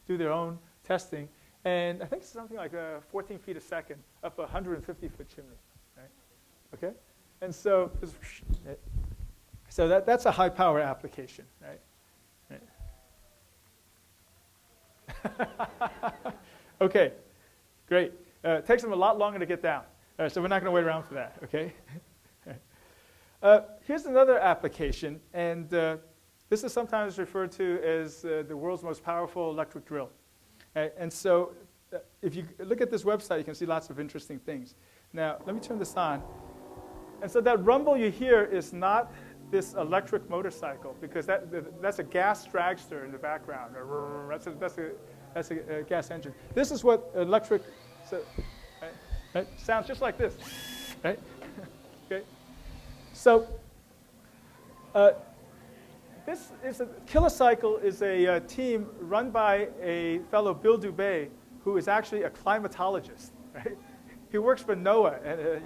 do their own testing. And I think it's something like 14 feet a second up a 150-foot chimney, right? Okay? And so, that's a high-power application, right? Okay, great. It takes them a lot longer to get down. So we're not going to wait around for that, okay? Here's another application, and this is sometimes referred to as the world's most powerful electric drill. And so if you look at this website, you can see lots of interesting things. Now, let me turn this on. And so that rumble you hear is not this electric motorcycle, because that's a gas dragster in the background. That's a gas engine. This is what electric right? Sounds just like this, right? Okay. So this is Kilocycle is a team run by a fellow, Bill Dubé, who is actually a climatologist. Right? He works for NOAA,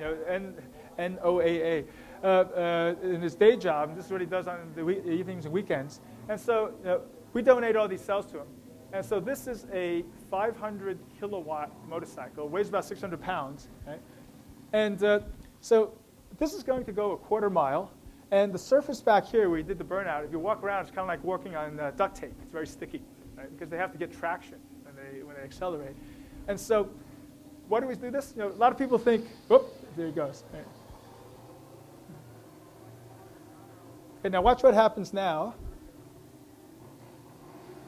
NOAA, in his day job. This is what he does on the evenings and weekends. And so we donate all these cells to him. And so this is a 500 kilowatt motorcycle. It weighs about 600 pounds. Right? And so this is going to go a quarter mile. And the surface back here where we did the burnout, if you walk around, it's kind of like walking on duct tape. It's very sticky, right? Because they have to get traction when they accelerate. And so why do we do this? A lot of people think, whoop, there he goes. Right. Okay, now watch what happens now.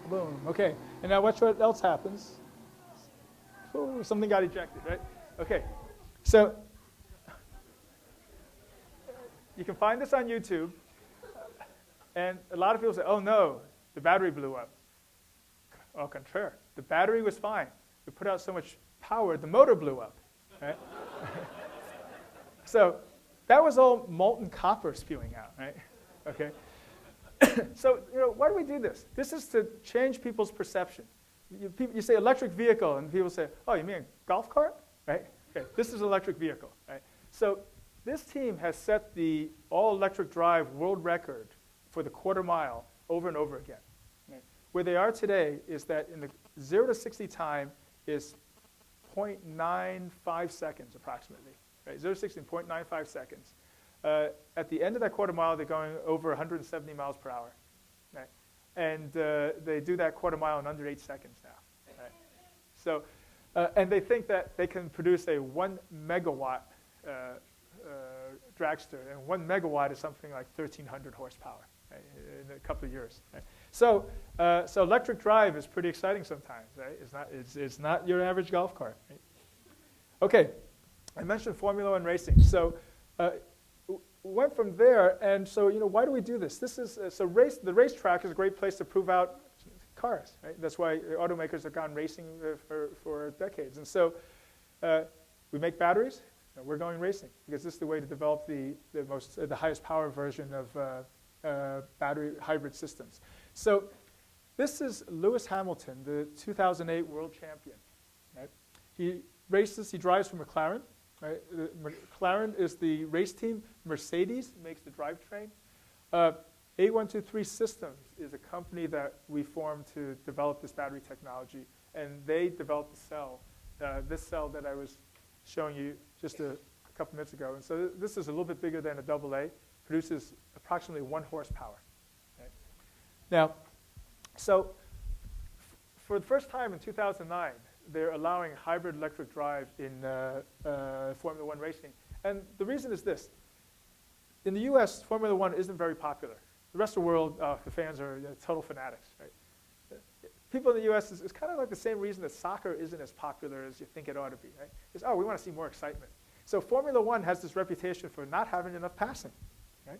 Boom, okay. And now watch what else happens. Ooh, something got ejected, right? Okay, so you can find this on YouTube. And a lot of people say, oh no, the battery blew up. Au contraire, the battery was fine. We put out so much power, the motor blew up, right? So that was all molten copper spewing out, right? Okay. So why do we do this? This is to change people's perception. You say electric vehicle, and people say, oh, you mean a golf cart? Right? Okay. This is an electric vehicle, right? So this team has set the all-electric drive world record for the quarter mile over and over again. Right? Where they are today is that in the 0 to 60 time is 0.95 seconds approximately. Right? 0 to 60 in 0.95 seconds. At the end of that quarter mile, they're going over 170 miles per hour. Right? And they do that quarter mile in under 8 seconds now. Right? So, and they think that they can produce a 1 megawatt dragster. And 1 megawatt is something like 1,300 horsepower, right, in a couple of years. Right? So, so electric drive is pretty exciting sometimes. Right? It's not your average golf cart. Right? Okay, I mentioned Formula One racing. So went from there, and so why do we do this? This is the racetrack is a great place to prove out cars. Right? That's why automakers have gone racing for decades. And so we make batteries. We're going racing because this is the way to develop the highest power version of battery hybrid systems. So this is Lewis Hamilton, the 2008 world champion. Right? He drives for McLaren. Right? McLaren is the race team. Mercedes makes the drivetrain. 8123 Systems is a company that we formed to develop this battery technology, and they developed the cell, this cell that I was showing you just a couple minutes ago. And so this is a little bit bigger than a AA, produces approximately 1 horsepower. Right? Now, So for the first time in 2009, they're allowing hybrid electric drive in Formula One racing. And the reason is this. In the US, Formula One isn't very popular. The rest of the world, the fans are total fanatics, right? People in the US, is kind of like the same reason that soccer isn't as popular as you think it ought to be, right? It's, oh, we want to see more excitement. So Formula One has this reputation for not having enough passing, right?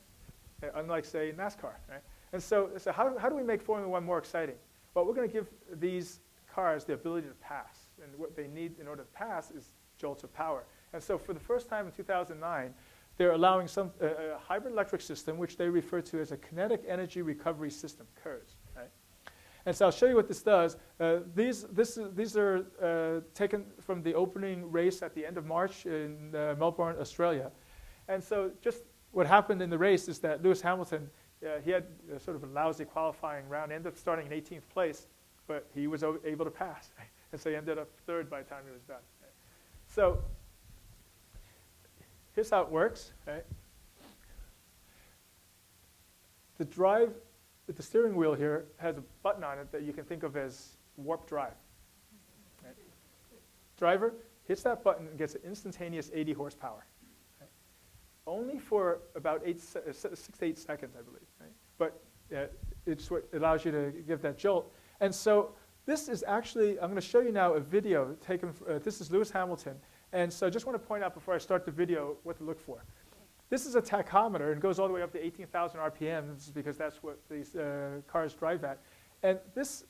Unlike, say, NASCAR, right? And so how do we make Formula One more exciting? Well, we're going to give these cars the ability to pass. And what they need in order to pass is jolts of power. And so for the first time in 2009, they're allowing a hybrid electric system, which they refer to as a kinetic energy recovery system, KERS. Right? And so I'll show you what this does. These are taken from the opening race at the end of March in Melbourne, Australia. And so just what happened in the race is that Lewis Hamilton, he had sort of a lousy qualifying round, ended up starting in 18th place, but he was able to pass. Right? And so he ended up third by the time he was done. Right? So here's how it works. Right? The steering wheel here has a button on it that you can think of as warp drive. Right? Driver hits that button and gets an instantaneous 80 horsepower. Right? Only for about 6 to 8 seconds, I believe. Right? But it's what allows you to give that jolt. And so this is actually, I'm going to show you now a video taken, this is Lewis Hamilton. And so I just want to point out before I start the video what to look for. This is a tachometer and goes all the way up to 18,000 RPM. This is because that's what these cars drive at. And this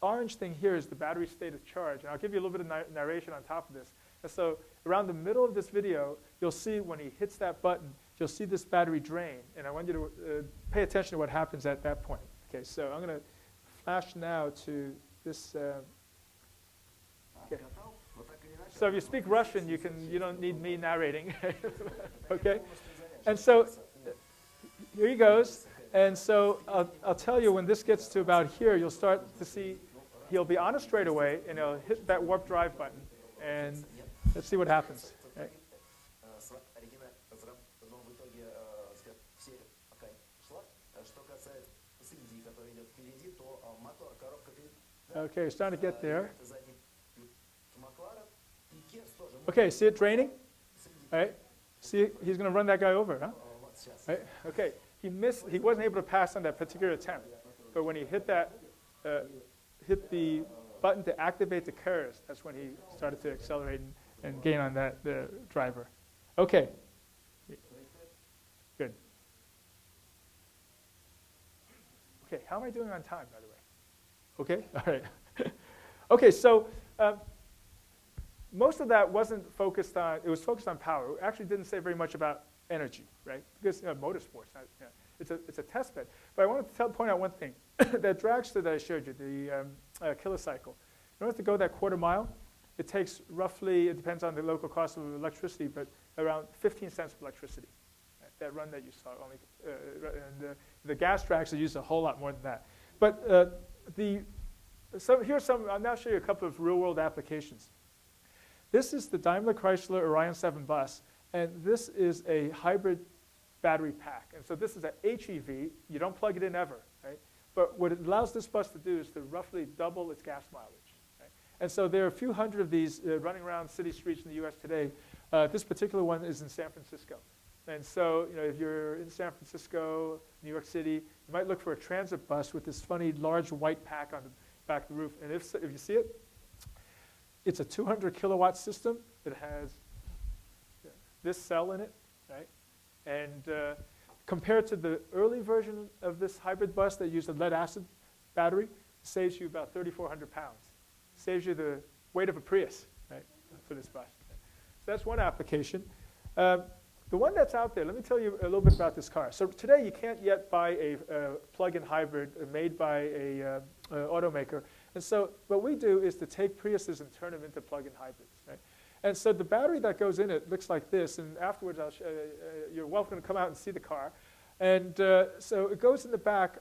orange thing here is the battery state of charge. And I'll give you a little bit of narration on top of this. And so around the middle of this video, you'll see when he hits that button, you'll see this battery drain. And I want you to pay attention to what happens at that point. Okay, so I'm going to flash now to this. Okay. So if you speak Russian, you don't need me narrating. Okay? And so here he goes. And so I'll tell you when this gets to about here, you'll start to see he'll be on a straightaway, and he'll hit that warp drive button. And let's see what happens. Right? Okay, starting to get there. Okay, see it draining? All right. See, he's going to run that guy over, huh? Right? Okay, he wasn't able to pass on that particular attempt. But when he hit hit the button to activate the KERS, that's when he started to accelerate and gain on the driver. Okay. Good. Okay, how am I doing on time, by the way? Okay, all right. Okay, so most of that wasn't focused on, it was focused on power. It actually didn't say very much about energy, right? Because motorsports, it's a test bed. But I wanted to point out one thing. That dragster that I showed you, the kilocycle, in order to go that quarter mile, it takes roughly, it depends on the local cost of electricity, but around 15 cents of electricity. Right? That run that you saw, and the gas dragster use a whole lot more than that. But I'll now show you a couple of real-world applications. This is the Daimler Chrysler Orion 7 bus, and this is a hybrid battery pack. And so this is a HEV. You don't plug it in ever, right? But what it allows this bus to do is to roughly double its gas mileage. Right? And so there are a few hundred of these running around city streets in the US today. This particular one is in San Francisco. And so if you're in San Francisco, New York City, you might look for a transit bus with this funny large white pack on the back of the roof. And if you see it, it's a 200 kilowatt system that has this cell in it, right? And compared to the early version of this hybrid bus that used a lead acid battery, it saves you about 3,400 pounds. Saves you the weight of a Prius, right, for this bus. So that's one application. The one that's out there, let me tell you a little bit about this car. So today you can't yet buy a plug-in hybrid made by a automaker. And so what we do is to take Priuses and turn them into plug-in hybrids. Right? And so the battery that goes in it looks like this. And afterwards, you're welcome to come out and see the car. And so it goes in the back,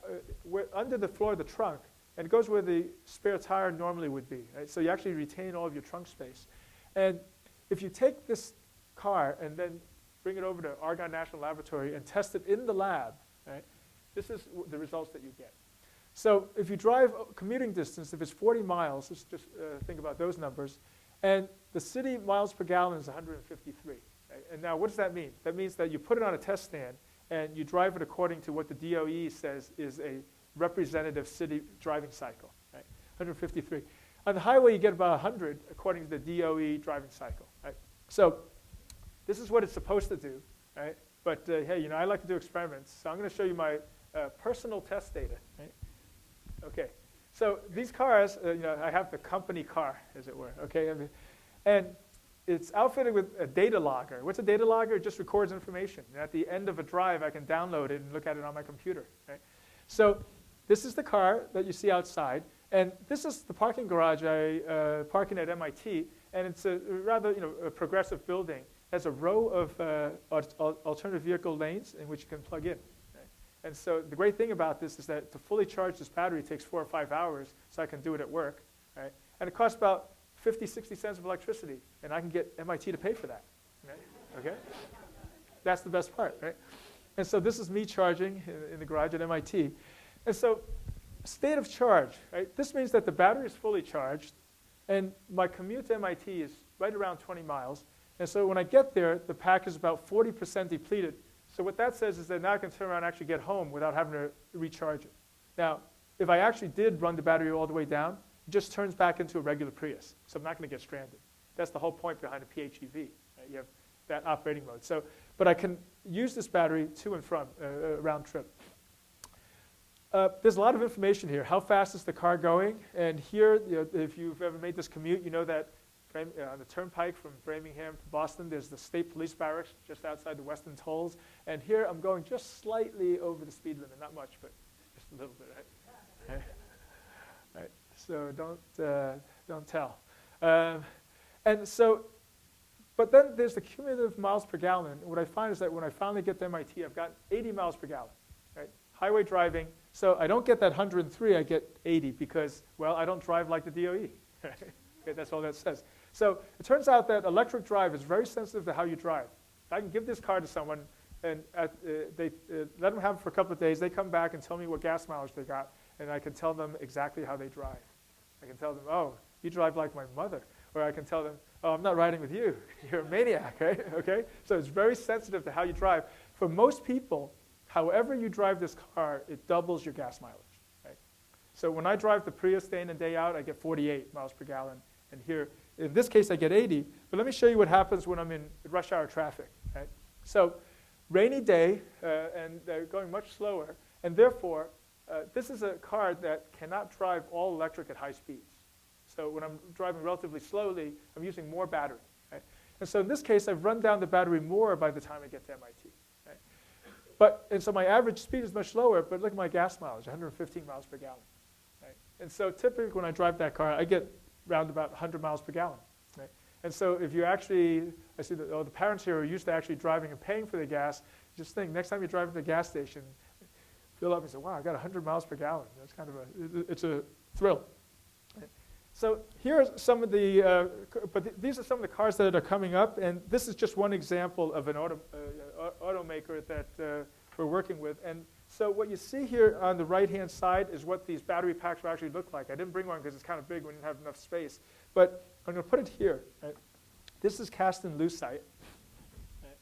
under the floor of the trunk. And it goes where the spare tire normally would be. Right? So you actually retain all of your trunk space. And if you take this car and then bring it over to Argonne National Laboratory and test it in the lab, right, this is the results that you get. So if you drive a commuting distance, if it's 40 miles, let's just think about those numbers, and the city miles per gallon is 153. Right? And now what does that mean? That means that you put it on a test stand and you drive it according to what the DOE says is a representative city driving cycle, right? 153. On the highway, you get about 100 according to the DOE driving cycle, right? So this is what it's supposed to do, right? But hey, you know, I like to do experiments, so I'm going to show you my personal test data, right? Okay, so these cars, you know, I have the company car, as it were, okay? And it's outfitted with a data logger. What's a data logger? It just records information. And at the end of a drive, I can download it and look at it on my computer, right? So this is the car that you see outside, and this is the parking garage I parking at MIT, and it's a rather, you know, a progressive building. It has a row of alternative vehicle lanes in which you can plug in. And so the great thing about this is that to fully charge this battery takes 4 or 5 hours, so I can do it at work, right? And it costs about 50, 60 cents of electricity, and I can get MIT to pay for that, right? Okay? That's the best part, right? And so this is me charging in the garage at MIT. And so state of charge, right? This means that the battery is fully charged, and my commute to MIT is right around 20 miles. And so when I get there, the pack is about 40% depleted. So what that says is that now I can turn around and actually get home without having to recharge it. Now, if I actually did run the battery all the way down, it just turns back into a regular Prius. So I'm not going to get stranded. That's the whole point behind a PHEV. Right? You have that operating mode. So, but I can use this battery to and from round trip. There's a lot of information here. How fast is the car going? And here, you know, if you've ever made this commute, you know that on the turnpike from Framingham to Boston, there's the state police barracks just outside the Western Tolls. And here I'm going just slightly over the speed limit, not much, but just a little bit, right? Right. So don't tell. And so, but then there's the cumulative miles per gallon. And what I find is that when I finally get to MIT, I've got 80 miles per gallon, right? Highway driving. So I don't get that 103, I get 80 because, well, I don't drive like the DOE. Okay, that's all that says. So it turns out that electric drive is very sensitive to how you drive. I can give this car to someone, and they let them have it for a couple of days. They come back and tell me what gas mileage they got, and I can tell them exactly how they drive. I can tell them, oh, you drive like my mother. Or I can tell them, oh, I'm not riding with you. You're a maniac, right? Okay? So it's very sensitive to how you drive. For most people, however you drive this car, it doubles your gas mileage. Right? So when I drive the Prius day in and day out, I get 48 miles per gallon. And here, in this case, I get 80. But let me show you what happens when I'm in rush hour traffic. Right? So rainy day, and they're going much slower. And therefore, this is a car that cannot drive all electric at high speeds. So when I'm driving relatively slowly, I'm using more battery. Right? And so in this case, I've run down the battery more by the time I get to MIT. Right? And so my average speed is much lower, but look at my gas mileage, 115 miles per gallon. Right? And so typically when I drive that car, I get around about 100 miles per gallon. Right? And so if you actually, I see that the parents here are used to actually driving and paying for the gas, just think next time you drive to the gas station, fill up and say, wow, I got 100 miles per gallon. That's kind of it's a thrill. Right? So here are some of the, these are some of the cars that are coming up, and this is just one example of an automaker that we're working with. And so what you see here on the right-hand side is what these battery packs will actually look like. I didn't bring one because it's kind of big. We didn't have enough space. But I'm going to put it here. Right? This is cast in lucite. Right?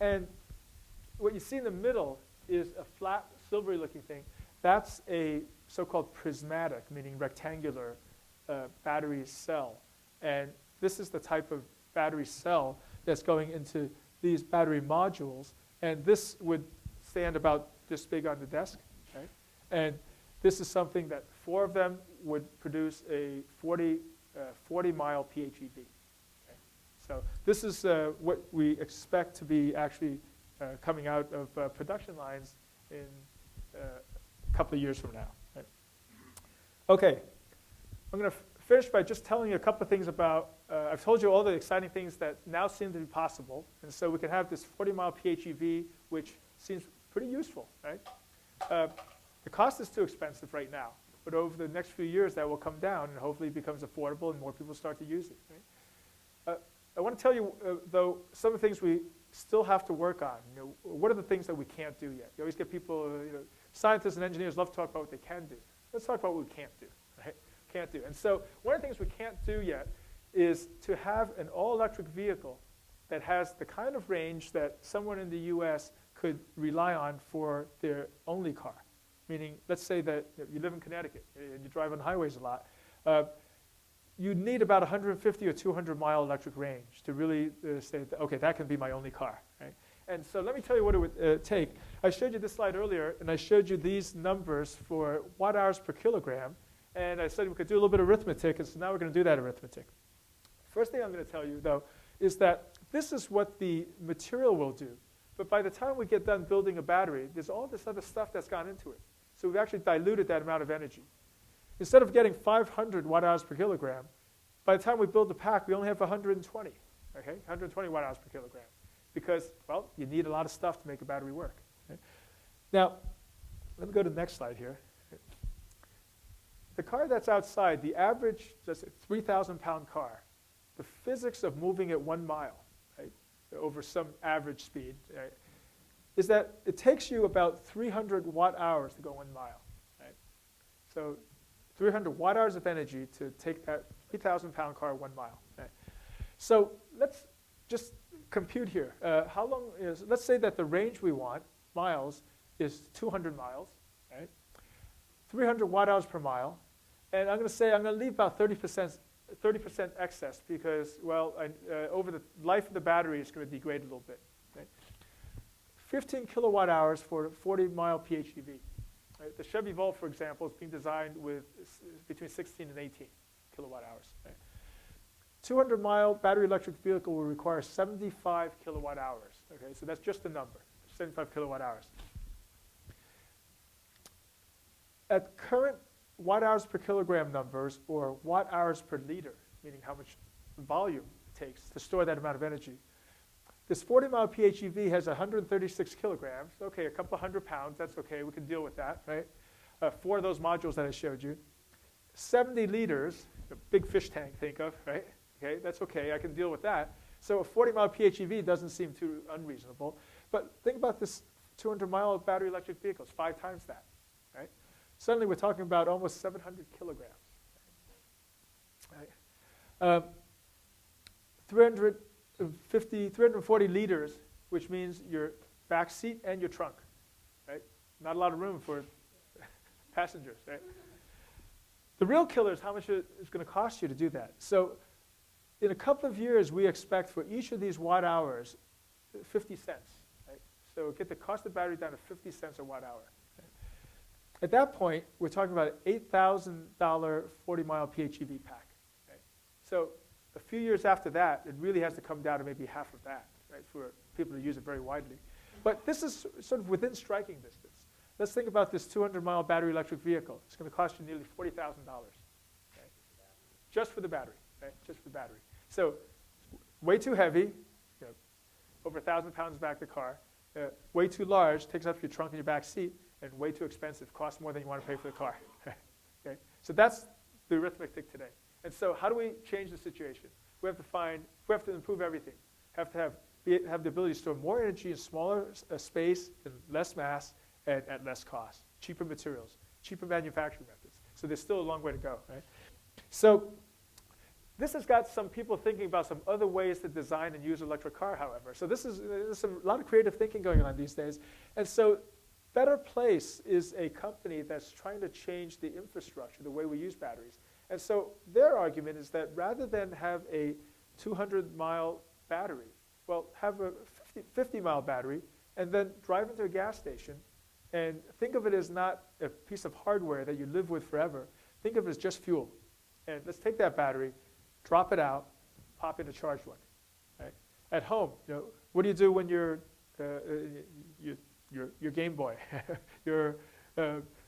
And what you see in the middle is a flat, silvery-looking thing. That's a so-called prismatic, meaning rectangular, battery cell. And this is the type of battery cell that's going into these battery modules. And this would stand about this big on the desk. Right? And this is something that 4 of them would produce a 40-mile PHEV. Okay? So this is what we expect to be actually coming out of production lines in a couple of years from now. Right? Okay. I'm going to finish by just telling you a couple of things about, I've told you all the exciting things that now seem to be possible. And so we can have this 40-mile PHEV, which seems pretty useful, right? The cost is too expensive right now. But over the next few years, that will come down and hopefully it becomes affordable and more people start to use it. Right? I want to tell you, though, some of the things we still have to work on. You know, what are the things that we can't do yet? You always get people, scientists and engineers love to talk about what they can do. let's talk about what we can't do, right? Can't do. And so one of the things we can't do yet is to have an all-electric vehicle that has the kind of range that someone in the US could rely on for their only car. Meaning, let's say that you live in Connecticut and you drive on highways a lot. You need about 150 or 200 mile electric range to really say, okay, that can be my only car, right? And so let me tell you what it would take. I showed you this slide earlier, and I showed you these numbers for watt hours per kilogram. And I said we could do a little bit of arithmetic, and so now we're going to do that arithmetic. First thing I'm going to tell you, though, is that this is what the material will do. But by the time we get done building a battery, there's all this other stuff that's gone into it. So we've actually diluted that amount of energy. Instead of getting 500 watt hours per kilogram, by the time we build the pack, we only have 120, okay? 120 watt hours per kilogram. Because, well, you need a lot of stuff to make a battery work. Okay? Now, let me go to the next slide here. The car that's outside, the average, just 3,000-pound car, the physics of moving at 1 mile, right, over some average speed, right, is that it takes you about 300 watt hours to go 1 mile. Right? So 300 watt hours of energy to take that 3,000-pound car 1 mile. Right? So let's just compute here. How long is, let's say that the range we want, miles, is 200 miles. Right? 300 watt hours per mile. And I'm going to say I'm going to leave about 30% excess because, well, over the life of the battery, it's going to degrade a little bit. Right? 15 kilowatt hours for a 40-mile PHEV. Right? The Chevy Volt, for example, is being designed with between 16 and 18 kilowatt hours. Right? 200-mile battery electric vehicle will require 75 kilowatt hours. Okay, so that's just the number, 75 kilowatt hours. At current watt hours per kilogram numbers or watt hours per liter, meaning how much volume it takes to store that amount of energy, this 40-mile PHEV has 136 kilograms. Okay, a couple 100 pounds, that's okay, we can deal with that, right? 4 of those modules that I showed you. 70 liters, a big fish tank, think of, right? Okay, that's okay, I can deal with that. So a 40-mile PHEV doesn't seem too unreasonable. But think about this 200-mile battery electric vehicle, it's 5 times that, right? Suddenly we're talking about almost 700 kilograms. Right? 340 liters, which means your back seat and your trunk. Right? Not a lot of room for passengers. Right? The real killer is how much it's going to cost you to do that. So in a couple of years, we expect for each of these watt hours, 50 cents. Right? So get the cost of the battery down to 50 cents a watt hour. At that point, we're talking about an $8,000 40-mile PHEV pack. Right? So a few years after that, it really has to come down to maybe half of that, right, for people to use it very widely. But this is sort of within striking distance. Let's think about this 200-mile battery electric vehicle. It's going to cost you nearly $40,000, right? Just for the battery, right? Just for the battery. So way too heavy, you know, over 1,000 pounds back the car. Way too large, takes up your trunk and your back seat. And way too expensive, costs more than you want to pay for the car. Okay? So that's the arithmetic today. And so how do we change the situation? We have to improve everything. Have to have the ability to store more energy in smaller space, in less mass, and at less cost. Cheaper materials, cheaper manufacturing methods. So there's still a long way to go. Right? So this has got some people thinking about some other ways to design and use an electric car, however. So there's a lot of creative thinking going on these days. And so Better Place is a company that's trying to change the infrastructure, the way we use batteries. And so their argument is that rather than have a 200-mile battery, well, have a 50-mile battery and then drive into a gas station and think of it as not a piece of hardware that you live with forever. Think of it as just fuel. And let's take that battery, drop it out, pop in a charged one. Right? At home, you know, what do you do when your Game Boy, your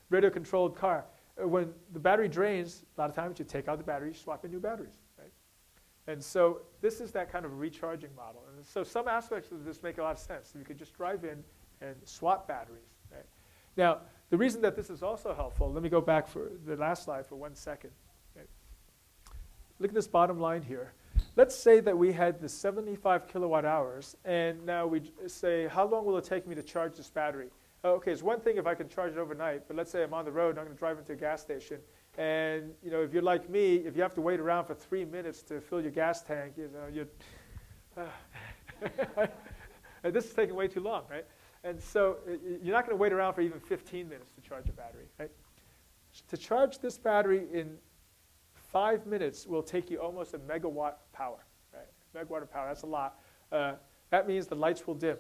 radio-controlled car? When the battery drains, a lot of times you take out the battery, swap in new batteries. Right? And so this is that kind of recharging model. And so some aspects of this make a lot of sense. You could just drive in and swap batteries. Right? Now, the reason that this is also helpful, let me go back for the last slide for 1 second. Right? Look at this bottom line here. Let's say that we had the 75 kilowatt hours, and now we say, how long will it take me to charge this battery? okay, it's one thing if I can charge it overnight, but let's say I'm on the road and I'm going to drive into a gas station, and if you're like me, if you have to wait around for 3 minutes to fill your gas tank, you're and this is taking way too long, right? And so you're not going to wait around for even 15 minutes to charge a battery, right? To charge this battery in 5 minutes will take you almost a megawatt of power, right? Megawatt of power, that's a lot. That means the lights will dim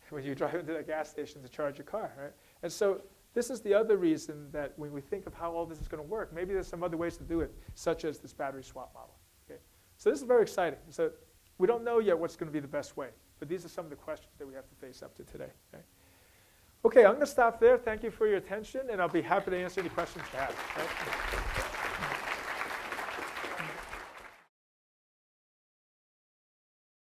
when you drive into a gas station to charge your car, right? And so this is the other reason that when we think of how all this is going to work, maybe there's some other ways to do it, such as this battery swap model. Okay? So this is very exciting. So we don't know yet what's going to be the best way, but these are some of the questions that we have to face up to today. Okay, I'm going to stop there. Thank you for your attention, and I'll be happy to answer any questions you have. Right?